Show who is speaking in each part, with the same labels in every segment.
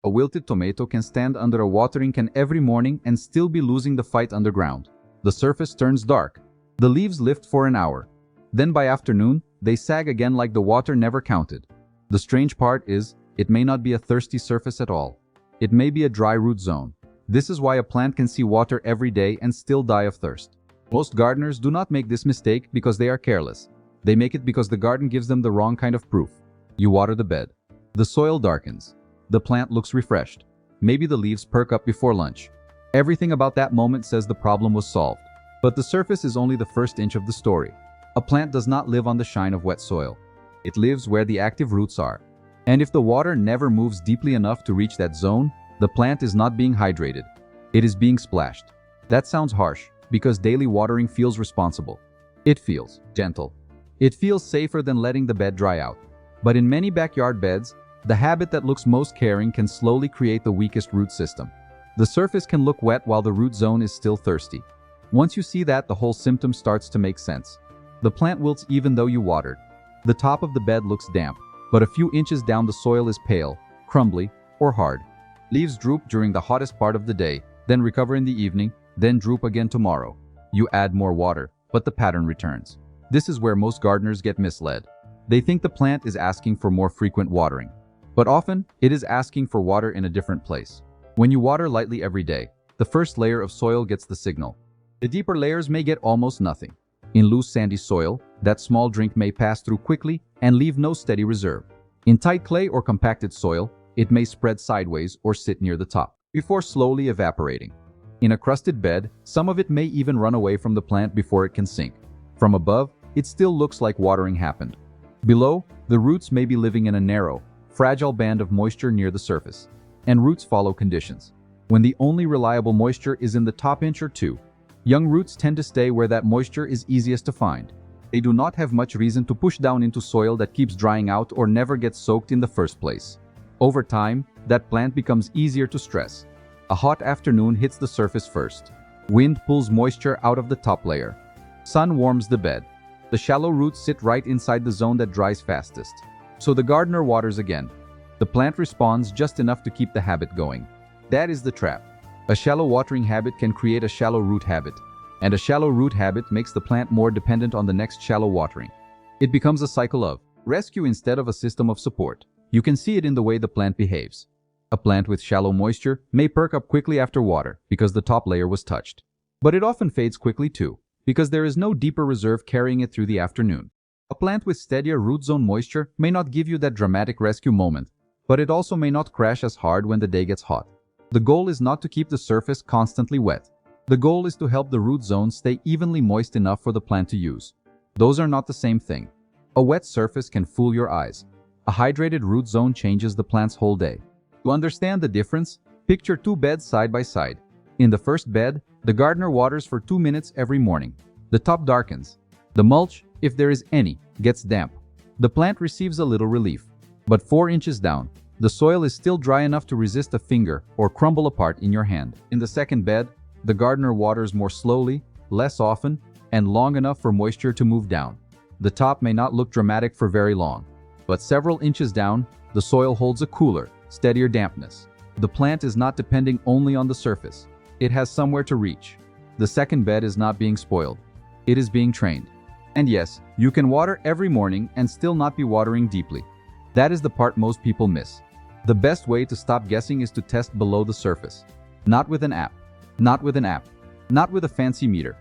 Speaker 1: A wilted tomato can stand under a watering can every morning and still be losing the fight underground. The surface turns dark. The leaves lift for an hour. Then by afternoon, they sag again like the water never counted. The strange part is, it may not be a thirsty surface at all. It may be a dry root zone. This is why a plant can see water every day and still die of thirst. Most gardeners do not make this mistake because they are careless. They make it because the garden gives them the wrong kind of proof. You water the bed. The soil darkens. The plant looks refreshed. Maybe the leaves perk up before lunch. Everything about that moment says the problem was solved. But the surface is only the first inch of the story. A plant does not live on the shine of wet soil. It lives where the active roots are. And if the water never moves deeply enough to reach that zone, the plant is not being hydrated. It is being splashed. That sounds harsh, because daily watering feels responsible. It feels gentle. It feels safer than letting the bed dry out. But in many backyard beds, the habit that looks most caring can slowly create the weakest root system. The surface can look wet while the root zone is still thirsty. Once you see that, the whole symptom starts to make sense. The plant wilts even though you watered. The top of the bed looks damp, but a few inches down the soil is pale, crumbly, or hard. Leaves droop during the hottest part of the day, then recover in the evening, then droop again tomorrow. You add more water, but the pattern returns. This is where most gardeners get misled. They think the plant is asking for more frequent watering. But often, it is asking for water in a different place. When you water lightly every day, the first layer of soil gets the signal. The deeper layers may get almost nothing. In loose sandy soil, that small drink may pass through quickly and leave no steady reserve. In tight clay or compacted soil, it may spread sideways or sit near the top, before slowly evaporating. In a crusted bed, some of it may even run away from the plant before it can sink. From above, it still looks like watering happened. Below, the roots may be living in a narrow, fragile band of moisture near the surface. And roots follow conditions. When the only reliable moisture is in the top inch or two, young roots tend to stay where that moisture is easiest to find. They do not have much reason to push down into soil that keeps drying out or never gets soaked in the first place. Over time, that plant becomes easier to stress. A hot afternoon hits the surface first. Wind pulls moisture out of the top layer. Sun warms the bed. The shallow roots sit right inside the zone that dries fastest. So the gardener waters again. The plant responds just enough to keep the habit going. That is the trap. A shallow watering habit can create a shallow root habit. And a shallow root habit makes the plant more dependent on the next shallow watering. It becomes a cycle of rescue instead of a system of support. You can see it in the way the plant behaves. A plant with shallow moisture may perk up quickly after water because the top layer was touched. But it often fades quickly too, because there is no deeper reserve carrying it through the afternoon. A plant with steadier root zone moisture may not give you that dramatic rescue moment, but it also may not crash as hard when the day gets hot. The goal is not to keep the surface constantly wet. The goal is to help the root zone stay evenly moist enough for the plant to use. Those are not the same thing. A wet surface can fool your eyes. A hydrated root zone changes the plant's whole day. To understand the difference, picture two beds side by side. In the first bed, the gardener waters for 2 minutes every morning. The top darkens. The mulch, if there is any, gets damp. The plant receives a little relief. But 4 inches down, the soil is still dry enough to resist a finger or crumble apart in your hand. In the second bed, the gardener waters more slowly, less often, and long enough for moisture to move down. The top may not look dramatic for very long, but several inches down, the soil holds a cooler, steadier dampness. The plant is not depending only on the surface. It has somewhere to reach. The second bed is not being spoiled. It is being trained. And yes, you can water every morning and still not be watering deeply. That is the part most people miss. The best way to stop guessing is to test below the surface. Not with an app. Not with an app. Not with a fancy meter.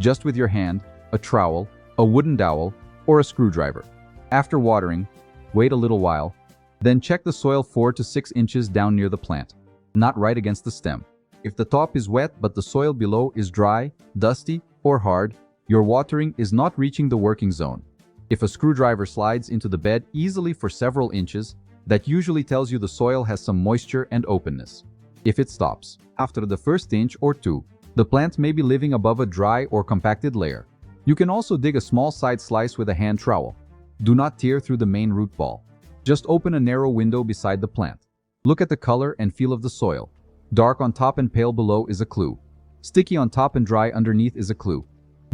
Speaker 1: Just with your hand, a trowel, a wooden dowel, or a screwdriver. After watering, wait a little while, then check the soil 4 to 6 inches down near the plant, not right against the stem. If the top is wet but the soil below is dry, dusty, or hard, your watering is not reaching the working zone. If a screwdriver slides into the bed easily for several inches, that usually tells you the soil has some moisture and openness. If it stops after the first inch or two, the plant may be living above a dry or compacted layer. You can also dig a small side slice with a hand trowel. Do not tear through the main root ball. Just open a narrow window beside the plant. Look at the color and feel of the soil. Dark on top and pale below is a clue. Sticky on top and dry underneath is a clue.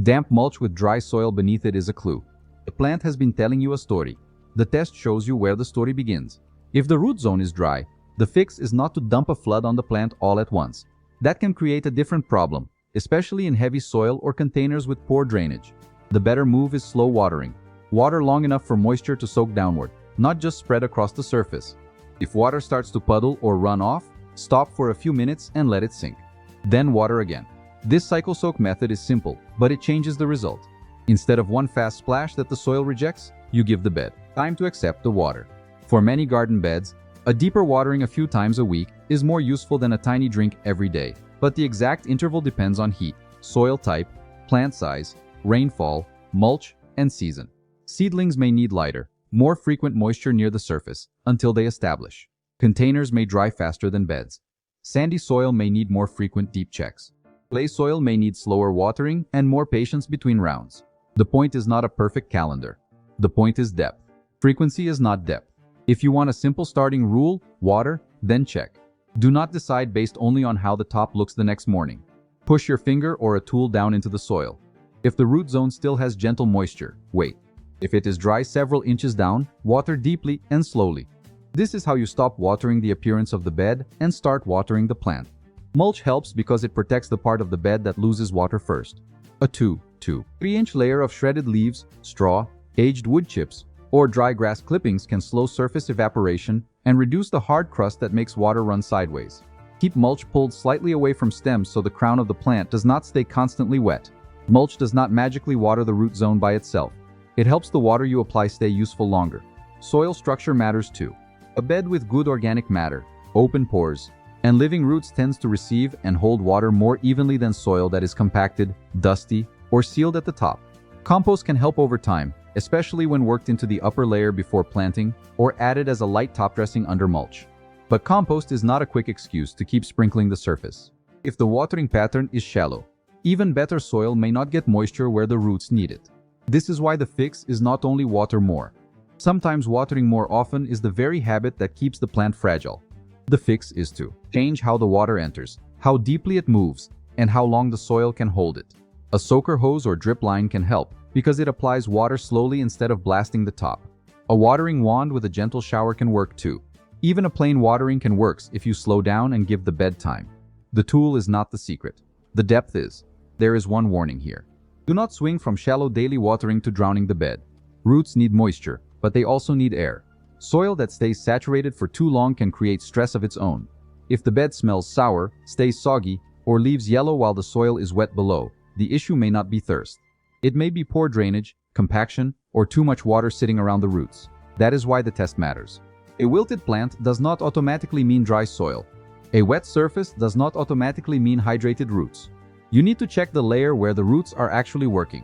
Speaker 1: Damp mulch with dry soil beneath it is a clue. The plant has been telling you a story. The test shows you where the story begins. If the root zone is dry, The fix is not to dump a flood on the plant all at once. That can create a different problem, especially in heavy soil or containers with poor drainage. The better move is slow watering. Water long enough for moisture to soak downward, not just spread across the surface. If water starts to puddle or run off, stop for a few minutes and let it sink. Then water again. This cycle soak method is simple, but it changes the result. Instead of one fast splash that the soil rejects, you give the bed time to accept the water. For many garden beds, a deeper watering a few times a week is more useful than a tiny drink every day, but the exact interval depends on heat, soil type, plant size, rainfall, mulch, and season. Seedlings may need lighter, more frequent moisture near the surface until they establish. Containers may dry faster than beds. Sandy soil may need more frequent deep checks. Clay soil may need slower watering and more patience between rounds. The point is not a perfect calendar. The point is depth. Frequency is not depth. If you want a simple starting rule, water, then check. Do not decide based only on how the top looks the next morning. Push your finger or a tool down into the soil. If the root zone still has gentle moisture, wait. If it is dry several inches down, water deeply and slowly. This is how you stop watering the appearance of the bed and start watering the plant. Mulch helps because it protects the part of the bed that loses water first. A 2-3-inch layer of shredded leaves, straw, aged wood chips, or dry grass clippings can slow surface evaporation and reduce the hard crust that makes water run sideways. Keep mulch pulled slightly away from stems so the crown of the plant does not stay constantly wet. Mulch does not magically water the root zone by itself. It helps the water you apply stay useful longer. Soil structure matters too. A bed with good organic matter, open pores, and living roots tends to receive and hold water more evenly than soil that is compacted, dusty, or sealed at the top. Compost can help over time, especially when worked into the upper layer before planting or added as a light top dressing under mulch. But compost is not a quick excuse to keep sprinkling the surface. If the watering pattern is shallow, even better soil may not get moisture where the roots need it. This is why the fix is not only water more. Sometimes watering more often is the very habit that keeps the plant fragile. The fix is to change how the water enters, how deeply it moves, and how long the soil can hold it. A soaker hose or drip line can help because it applies water slowly instead of blasting the top. A watering wand with a gentle shower can work too. Even a plain watering can work if you slow down and give the bed time. The tool is not the secret. The depth is. There is one warning here. Do not swing from shallow daily watering to drowning the bed. Roots need moisture, but they also need air. Soil that stays saturated for too long can create stress of its own. If the bed smells sour, stays soggy, or leaves yellow while the soil is wet below, the issue may not be thirst. It may be poor drainage, compaction, or too much water sitting around the roots. That is why the test matters. A wilted plant does not automatically mean dry soil. A wet surface does not automatically mean hydrated roots. You need to check the layer where the roots are actually working.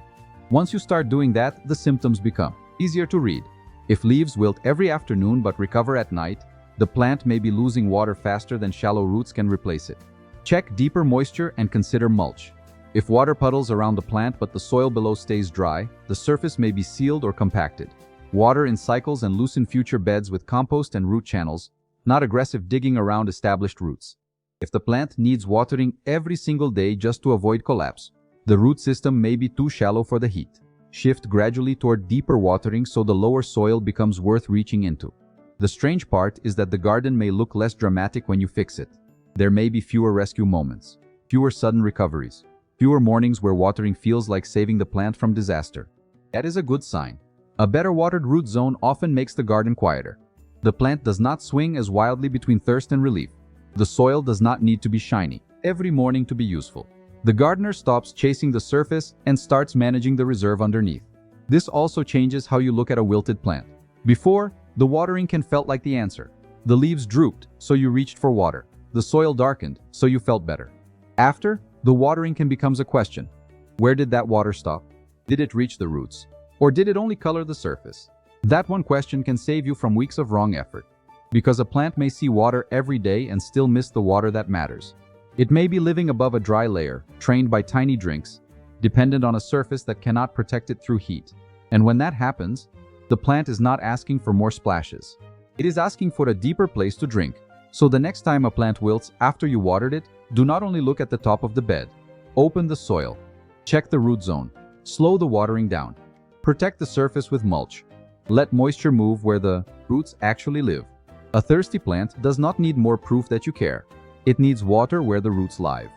Speaker 1: Once you start doing that, the symptoms become easier to read. If leaves wilt every afternoon but recover at night, the plant may be losing water faster than shallow roots can replace it. Check deeper moisture and consider mulch. If water puddles around the plant but the soil below stays dry, the surface may be sealed or compacted. Water in cycles and loosen future beds with compost and root channels, not aggressive digging around established roots. If the plant needs watering every single day just to avoid collapse, the root system may be too shallow for the heat. Shift gradually toward deeper watering so the lower soil becomes worth reaching into. The strange part is that the garden may look less dramatic when you fix it. There may be fewer rescue moments, fewer sudden recoveries, fewer mornings where watering feels like saving the plant from disaster. That is a good sign. A better watered root zone often makes the garden quieter. The plant does not swing as wildly between thirst and relief. The soil does not need to be shiny every morning to be useful. The gardener stops chasing the surface and starts managing the reserve underneath. This also changes how you look at a wilted plant. Before, the watering can felt like the answer. The leaves drooped, so you reached for water. The soil darkened, so you felt better. After, the watering can becomes a question. Where did that water stop? Did it reach the roots? Or did it only color the surface? That one question can save you from weeks of wrong effort. Because a plant may see water every day and still miss the water that matters. It may be living above a dry layer, trained by tiny drinks, dependent on a surface that cannot protect it through heat. And when that happens, the plant is not asking for more splashes. It is asking for a deeper place to drink. So the next time a plant wilts after you watered it, do not only look at the top of the bed. Open the soil. Check the root zone. Slow the watering down. Protect the surface with mulch. Let moisture move where the roots actually live. A thirsty plant does not need more proof that you care. It needs water where the roots live.